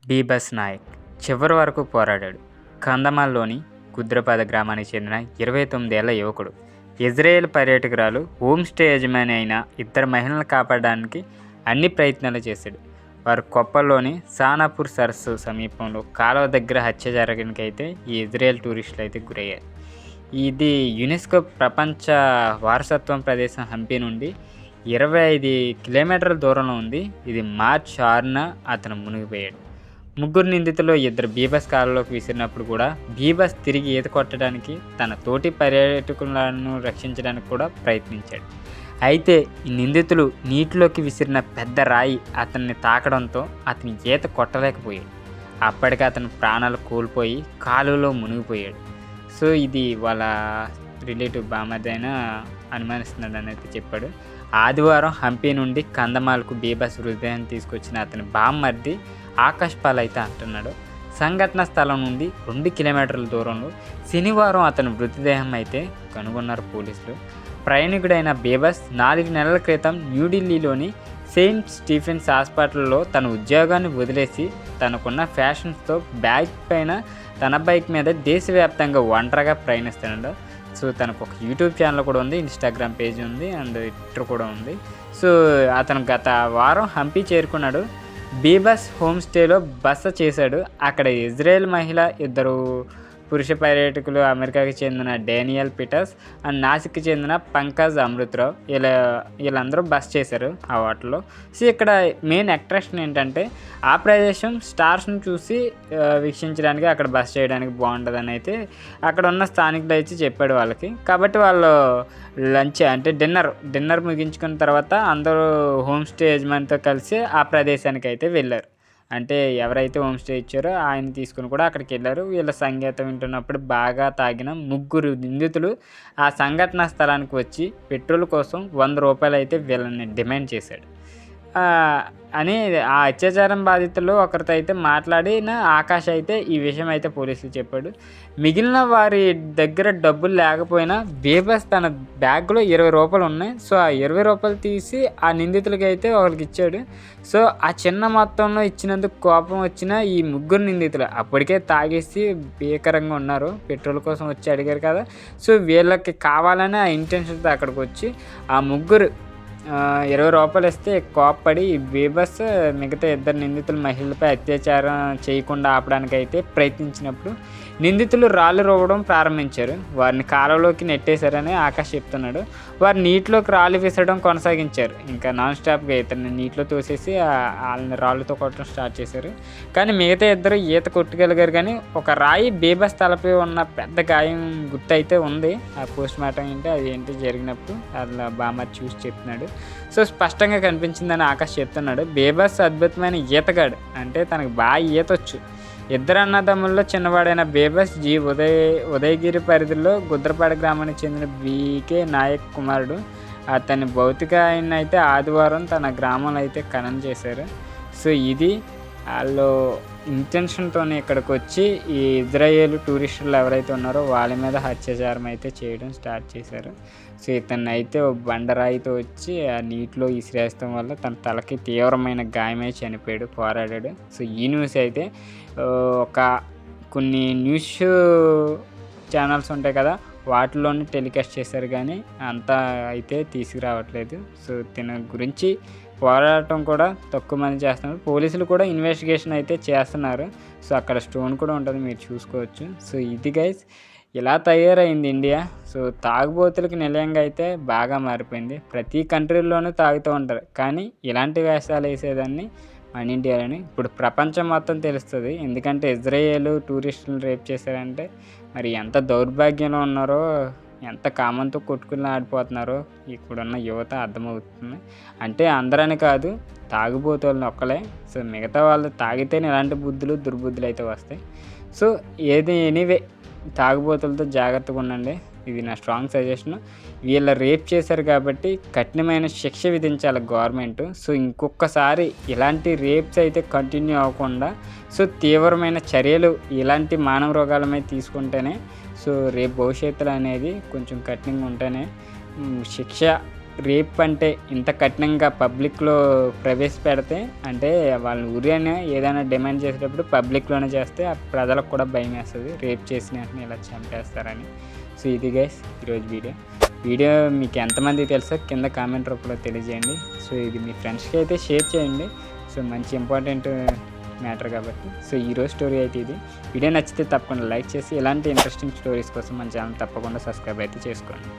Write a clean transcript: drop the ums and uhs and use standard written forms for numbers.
బీభత్స్ నాయక్ చివరి వరకు పోరాడాడు. కంధమాల్లోని గుద్రపాద గ్రామానికి చెందిన 29 ఏళ్ల యువకుడు. ఇజ్రాయెల్ పర్యాటకురాలు హోమ్ స్టే యజమాని అయిన ఇద్దరు మహిళలను కాపాడడానికి అన్ని ప్రయత్నాలు చేశాడు. వారు కొప్పల్లోని సానాపూర్ సరస్సు సమీపంలో కాలువ దగ్గర హత్య జరగడానికైతే ఈ ఇజ్రాయెల్ టూరిస్టులు అయితే గురయ్యారు. ఇది యునెస్కో ప్రపంచ వారసత్వం ప్రదేశం హంపి నుండి 25 కిలోమీటర్ల దూరంలో ఉంది. ఇది మార్చి 6న అతను మునిగిపోయాడు. ముగ్గురు నిందితులు ఇద్దరు బీభత్స్ కాలంలోకి విసిరినప్పుడు కూడా బీభత్స్ తిరిగి ఈత కొట్టడానికి తన తోటి పర్యాటకులను రక్షించడానికి కూడా ప్రయత్నించాడు. అయితే ఈ నిందితులు నీటిలోకి విసిరిన పెద్ద రాయి అతన్ని తాకడంతో అతని ఈత కొట్టలేకపోయాడు. అప్పటికి అతను ప్రాణాలు కోల్పోయి కాలువలో మునిగిపోయాడు. సో ఇది వాళ్ళ రిలేటివ్ బామర్దైన అనుమానిస్తున్నాడు అని అయితే చెప్పాడు. ఆదివారం హంపి నుండి కంధమాల్కు బీభత్స్ మృతదేహాన్ని తీసుకొచ్చిన అతని బామ్మర్ది ఆకాష్ పాల్ అయితే అంటున్నాడు. సంఘటన స్థలం నుండి 2 కిలోమీటర్ల దూరంలో శనివారం అతని మృతదేహం అయితే కనుగొన్నారు పోలీసులు. ప్రయాణికుడైన బీభత్స్ 4 నెలల క్రితం న్యూఢిల్లీలోని సెయింట్ స్టీఫెన్స్ హాస్పిటల్లో తన ఉద్యోగాన్ని వదిలేసి తనకున్న ఫ్యాషన్స్తో బ్యాగ్ పైన తన బైక్ మీద దేశవ్యాప్తంగా ఒంటరిగా ప్రయాణిస్తున్నాడు. సో తనకు ఒక యూట్యూబ్ ఛానల్ కూడా ఉంది, ఇన్స్టాగ్రామ్ పేజ్ ఉంది అండ్ ట్విట్టర్ కూడా ఉంది. సో అతను గత వారం హంపి చేరుకున్నాడు. బీభత్స్ హోమ్ స్టేలో బస చేశాడు. అక్కడ ఇజ్రాయెల్ మహిళ, ఇద్దరు పురుష పర్యాటకులు, అమెరికాకి చెందిన డానియల్ పీటర్స్ అండ్ నాసిక్కి చెందిన పంకజ్ అమృతరావు వీళ్ళందరూ బస చేశారు ఆ హోటల్లో. సో ఇక్కడ మెయిన్ అట్రాక్షన్ ఏంటంటే ఆ ప్రదేశం స్టార్స్ని చూసి వీక్షించడానికి అక్కడ బస చేయడానికి బాగుంటుందని అయితే అక్కడ ఉన్న స్థానికులు అయితే చెప్పాడు వాళ్ళకి. కాబట్టి వాళ్ళు లంచ్ అంటే డిన్నర్ ముగించుకున్న తర్వాత అందరూ హోమ్ స్టే యజమానితో కలిసి ఆ ప్రదేశానికి అయితే వెళ్ళారు. అంటే ఎవరైతే హోమ్ స్టే ఇచ్చారో ఆయన తీసుకుని కూడా అక్కడికి వెళ్ళారు. వీళ్ళ సంగీతం వింటున్నప్పుడు బాగా తాగిన 3 నిందితులు ఆ సంఘటనా స్థలానికి వచ్చి పెట్రోల్ కోసం ₹100 అయితే వీళ్ళని డిమాండ్ చేశాడు అని ఆ అత్యాచారం బాధితుల్లో ఒకరితో అయితే మాట్లాడిన ఆకాష్ అయితే ఈ విషయం అయితే పోలీసులు చెప్పాడు. మిగిలిన వారి దగ్గర డబ్బులు లేకపోయినా బీభత్స్ తన బ్యాగ్లో ₹20 ఉన్నాయి. సో ఆ ₹20 తీసి ఆ నిందితులకి అయితే ఒకరికి ఇచ్చాడు. సో ఆ చిన్న మొత్తంలో ఇచ్చినందుకు కోపం వచ్చిన ఈ 3 నిందితులు అప్పటికే తాగేసి భీకరంగా ఉన్నారు. పెట్రోల్ కోసం వచ్చి అడిగారు కదా. సో వీళ్ళకి కావాలని ఆ ఇంటెన్షన్తో అక్కడికి వచ్చి ఆ 3 ₹20 ఇస్తే కోప్పడి బీభత్స్ మిగతా 2 నిందితులు మహిళలపై అత్యాచారం చేయకుండా ఆపడానికైతే ప్రయత్నించినప్పుడు నిందితులు రాళ్ళు రువ్వడం ప్రారంభించారు. వారిని కాలువలోకి నెట్టేశారని ఆకాష్ చెప్తున్నాడు. వారు నీటిలోకి రాళ్ళు విసరడం కొనసాగించారు. ఇంకా నాన్ స్టాప్గా ఇతన్ని నీటిలో తోసేసి వాళ్ళని రాళ్ళతో కొట్టడం స్టార్ట్ చేశారు. కానీ మిగతా 2 ఈత కొట్టగలిగారు. కానీ ఒక రాయి బీభత్స్ తలపై ఉన్న పెద్ద గాయం గుర్తు అయితే ఉంది. ఆ పోస్ట్ మార్టం ఏంటి అది ఏంటి జరిగినప్పుడు అలా బామర్ చూసి చెప్తున్నాడు. సో స్పష్టంగా కనిపించిందని ఆకాష్ చెప్తున్నాడు. బీభత్స్ అద్భుతమైన ఈతగాడు, అంటే తనకు బాగా ఈతొచ్చు. 2 అన్నదమ్ముల్లో చిన్నవాడైన బీభత్స్ ఉదయగిరి పరిధిలో గుద్రపాడ గ్రామానికి చెందిన బీకే నాయక్ కుమారుడు. అతని భౌతికాయన్ని అయితే ఆదివారం తన గ్రామంలో అయితే ఖననం చేశారు. సో ఇది వాళ్ళు ఇంటెన్షన్తోనే ఇక్కడికి వచ్చి ఈ ఇజ్రాయేల్ టూరిస్టులు ఎవరైతే ఉన్నారో వాళ్ళ మీద అత్యాచారం అయితే చేయడం స్టార్ట్ చేశారు. సో ఇతన్ని అయితే బండరాయితో వచ్చి ఆ నీటిలో ఇసిరేయడం వల్ల తన తలకి తీవ్రమైన గాయమై చనిపోయాడు, పోరాడాడు. సో ఈ న్యూస్ అయితే కొన్ని న్యూస్ ఛానల్స్ ఉంటాయి కదా వాటిలోనే టెలికాస్ట్ చేశారు, కానీ అంతా అయితే తీసుకురావట్లేదు. సో దీని గురించి పోరాటం కూడా తక్కువ మంది చేస్తున్నారు. పోలీసులు కూడా ఇన్వెస్టిగేషన్ అయితే చేస్తున్నారు. సో అక్కడ స్టోన్ కూడా ఉంటుంది, మీరు చూసుకోవచ్చు. సో ఇది గైస్ ఇలా తయారైంది ఇండియా. సో తాగుబోతులకి నిలయంగా అయితే బాగా మారిపోయింది. ప్రతి కంట్రీలోనూ తాగుతూ ఉంటారు, కానీ ఇలాంటి వేషాలు వేసేదాన్ని మన ఇండియాలోని ఇప్పుడు ప్రపంచం మొత్తం తెలుస్తుంది. ఎందుకంటే ఇజ్రాయేల్ టూరిస్టులను రేప్ చేశారంటే మరి ఎంత దౌర్భాగ్యంలో ఉన్నారో, ఎంత కామంతో కొట్టుకుని ఆడిపోతున్నారో ఇప్పుడున్న యువత అర్థమవుతుంది. అంటే అందరని కాదు, తాగుబోతులను ఒక్కలే. సో మిగతా వాళ్ళు తాగితేనే ఇలాంటి దుర్బుద్ధులు అయితే వస్తాయి. సో ఎనీవే తాగుబోతులతో జాగ్రత్తగా ఉండండి, ఇది నా స్ట్రాంగ్ సజెషన్. వీళ్ళ రేప్ చేశారు కాబట్టి కఠినమైన శిక్ష విధించాలి గవర్నమెంట్. సో ఇంకొకసారి ఇలాంటి రేప్స్ అయితే కంటిన్యూ అవ్వకుండా సో తీవ్రమైన చర్యలు ఇలాంటి మానవ రోగాల మీద తీసుకుంటేనే సో రేపు భవిష్యత్తులో అనేది కొంచెం కఠినంగా ఉంటేనే శిక్ష రేప్ అంటే ఇంత కఠినంగా పబ్లిక్లో ప్రవేశపెడితే అంటే వాళ్ళని ఉరియనే ఏదైనా డిమాండ్ చేసేటప్పుడు పబ్లిక్లోనే చేస్తే ఆ ప్రజలకు కూడా భయం వేస్తుంది, రేప్ చేసిన వెంటనే ఇలా చంపేస్తారని. సో ఇది గైస్ ఈరోజు వీడియో మీకు ఎంతమందికి తెలుసో కింద కామెంట్ రూపంలో తెలియజేయండి. సో ఇది మీ ఫ్రెండ్స్కి అయితే షేర్ చేయండి. సో మంచి ఇంపార్టెంట్ మ్యాటర్ కాబట్టి. సో ఈరోజు స్టోరీ అయితే ఇది. వీడియో నచ్చితే తప్పకుండా లైక్ చేసి ఇలాంటి ఇంట్రెస్టింగ్ స్టోరీస్ కోసం మన ఛానల్ తప్పకుండా సబ్స్క్రైబ్ అయితే చేసుకోండి.